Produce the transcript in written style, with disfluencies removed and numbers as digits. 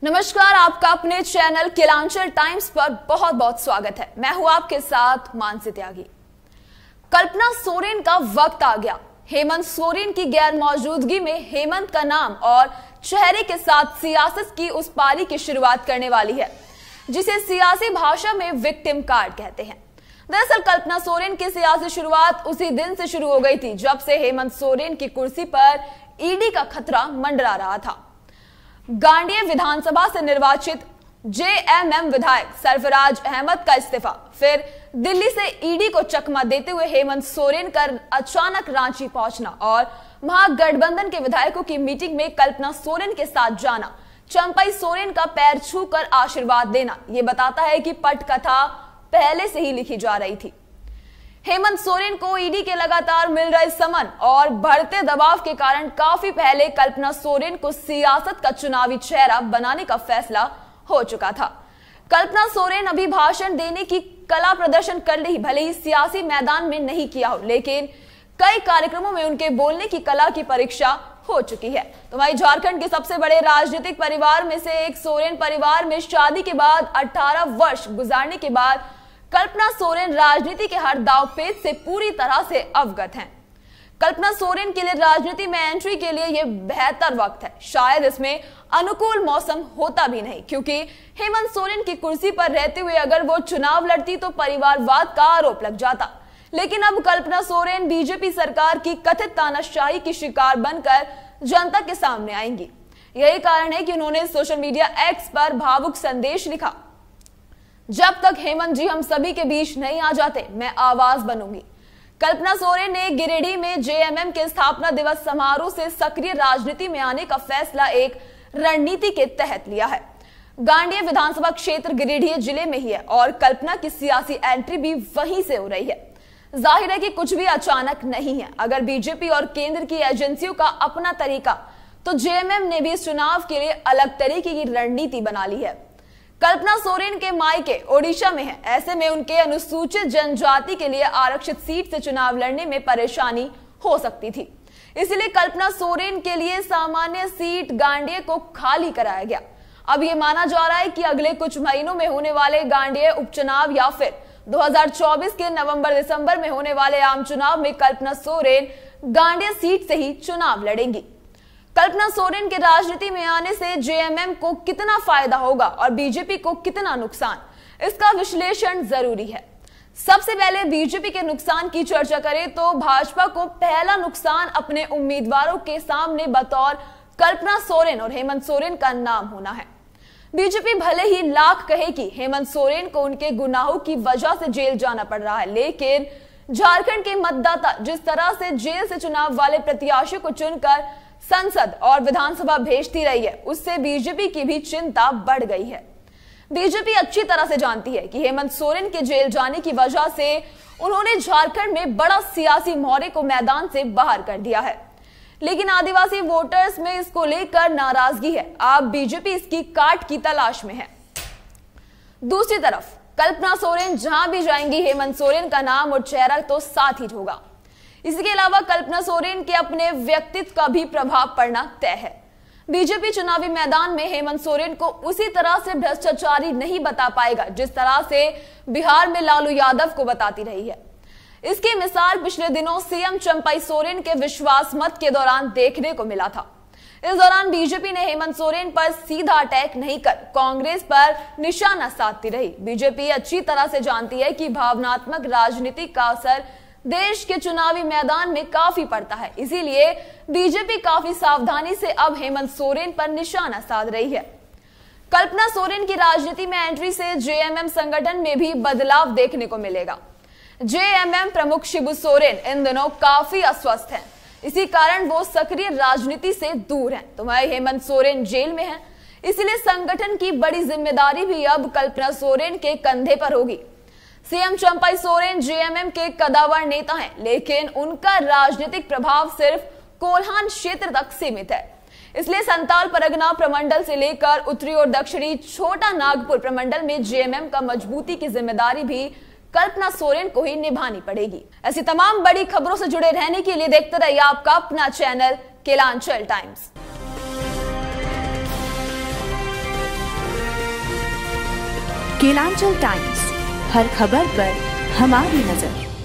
नमस्कार, आपका अपने चैनल केलांचल टाइम्स पर बहुत बहुत स्वागत है। मैं हूं आपके साथ मानसी त्यागी। कल्पना सोरेन का वक्त आ गया। हेमंत सोरेन की गैर मौजूदगी में हेमंत का नाम और चेहरे के साथ सियासत की उस पारी की शुरुआत करने वाली है जिसे सियासी भाषा में विक्टिम कार्ड कहते हैं। दरअसल कल्पना सोरेन की सियासी शुरुआत उसी दिन से शुरू हो गई थी जब से हेमंत सोरेन की कुर्सी पर ईडी का खतरा मंडरा रहा था। गांडिया विधानसभा से निर्वाचित जेएमएम विधायक सरफराज अहमद का इस्तीफा, फिर दिल्ली से ईडी को चकमा देते हुए हेमंत सोरेन का अचानक रांची पहुंचना और महागठबंधन के विधायकों की मीटिंग में कल्पना सोरेन के साथ जाना, चंपई सोरेन का पैर छूकर आशीर्वाद देना, ये बताता है कि पटकथा पहले से ही लिखी जा रही थी। हेमंत सोरेन को ईडी के लगातार मिल रहे समन और बढ़ते दबाव के कारण काफी पहले कल्पना सोरेन को सियासत का चुनावी चेहरा बनाने का फैसला हो चुका था। कल्पना सोरेन अभी भाषण देने की कला प्रदर्शन कर ली, भले ही सियासी मैदान में नहीं किया हो, लेकिन कई कार्यक्रमों में उनके बोलने की कला की परीक्षा हो चुकी है। तो वहीं झारखंड के सबसे बड़े राजनीतिक परिवार में से एक सोरेन परिवार में शादी के बाद 18 वर्ष गुजारने के बाद कल्पना सोरेन राजनीति के हर दांवपेच से पूरी तरह से अवगत हैं। कल्पना सोरेन के लिए राजनीति में एंट्री के लिए यह बेहतर वक्त है। शायद इसमें अनुकूल मौसम होता भी नहीं, क्योंकि हेमंत सोरेन की कुर्सी पर रहते हुए अगर वो चुनाव लड़ती तो परिवारवाद का आरोप लग जाता। लेकिन अब कल्पना सोरेन बीजेपी सरकार की कथित तानाशाही की शिकार बनकर जनता के सामने आएंगी। यही कारण है कि उन्होंने सोशल मीडिया एक्स पर भावुक संदेश लिखा, जब तक हेमंत जी हम सभी के बीच नहीं आ जाते, मैं आवाज बनूंगी। कल्पना सोरेन ने गिरिडीह में जेएमएम के स्थापना दिवस समारोह से सक्रिय राजनीति में आने का फैसला एक रणनीति के तहत लिया है। गांडिया विधानसभा क्षेत्र गिरिडीह जिले में ही है और कल्पना की सियासी एंट्री भी वहीं से हो रही है। जाहिर है कि कुछ भी अचानक नहीं है। अगर बीजेपी और केंद्र की एजेंसियों का अपना तरीका, तो जेएमएम ने भी इस चुनाव के लिए अलग तरीके की रणनीति बना ली है। कल्पना सोरेन के मायके ओडिशा में है, ऐसे में उनके अनुसूचित जनजाति के लिए आरक्षित सीट से चुनाव लड़ने में परेशानी हो सकती थी। इसलिए कल्पना सोरेन के लिए सामान्य सीट गांडिया को खाली कराया गया। अब ये माना जा रहा है कि अगले कुछ महीनों में होने वाले गांडिया उपचुनाव या फिर 2024 के नवंबर-दिसंबर में होने वाले आम चुनाव में कल्पना सोरेन गांडिया सीट से ही चुनाव लड़ेंगी। कल्पना सोरेन के राजनीति में आने से जेएमएम को कितना फायदा होगा और बीजेपी को कितना नुकसान, इसका विश्लेषण जरूरी है। सबसे पहले बीजेपी के नुकसान की चर्चा करें तो भाजपा को पहला नुकसान अपने उम्मीदवारों के सामने बतौर कल्पना सोरेन और हेमंत सोरेन का नाम होना है। बीजेपी भले ही लाख कहे कि हेमंत सोरेन को उनके गुनाहों की वजह से जेल जाना पड़ रहा है, लेकिन झारखंड के मतदाता जिस तरह से जेल से चुनाव वाले प्रत्याशी को चुनकर संसद और विधानसभा भेजती रही है, उससे बीजेपी की भी चिंता बढ़ गई है। बीजेपी अच्छी तरह से जानती है कि हेमंत सोरेन के जेल जाने की वजह से उन्होंने झारखंड में बड़ा सियासी मोहरे को मैदान से बाहर कर दिया है, लेकिन आदिवासी वोटर्स में इसको लेकर नाराजगी है। अब बीजेपी इसकी काट की तलाश में है। दूसरी तरफ कल्पना सोरेन जहां भी जाएंगी, हेमंत सोरेन का नाम और चेहरा तो साथ ही होगा। इसके अलावा कल्पना सोरेन के अपने व्यक्तित्व का भी प्रभाव पड़ना तय है। बीजेपी चुनावी मैदान में हेमंत सोरेन को उसी तरह से भ्रष्टाचारी नहीं बता पाएगा जिस तरह से बिहार में लालू यादव को बताती रही है। इसकी मिसाल पिछले दिनों सीएम चंपई सोरेन के विश्वास मत के दौरान देखने को मिला था। इस दौरान बीजेपी ने हेमंत सोरेन पर सीधा अटैक नहीं कर कांग्रेस पर निशाना साधती रही। बीजेपी अच्छी तरह से जानती है कि भावनात्मक राजनीति का असर देश के चुनावी मैदान में काफी पड़ता है, इसीलिए बीजेपी काफी सावधानी से अब हेमंत सोरेन पर निशाना साध रही है। कल्पना सोरेन की राजनीति में एंट्री से जेएमएम संगठन में भी बदलाव देखने को मिलेगा। जेएमएम प्रमुख शिबू सोरेन इन दिनों काफी अस्वस्थ हैं, इसी कारण वो सक्रिय राजनीति से दूर हैं। तो वही हेमंत सोरेन जेल में हैं, इसलिए संगठन की बड़ी जिम्मेदारी भी अब कल्पना सोरेन के कंधे पर होगी। सीएम चंपई सोरेन जेएमएम के कदावर नेता हैं, लेकिन उनका राजनीतिक प्रभाव सिर्फ कोल्हान क्षेत्र तक सीमित है। इसलिए संताल परगना प्रमंडल से लेकर उत्तरी और दक्षिणी छोटा नागपुर प्रमंडल में जेएमएम का मजबूती की जिम्मेदारी भी कल्पना सोरेन को ही निभानी पड़ेगी। ऐसी तमाम बड़ी खबरों से जुड़े रहने के लिए देखते रहिए आपका अपना channel Kelanchal times. Kelanchal times, हर खबर पर हमारी नजर।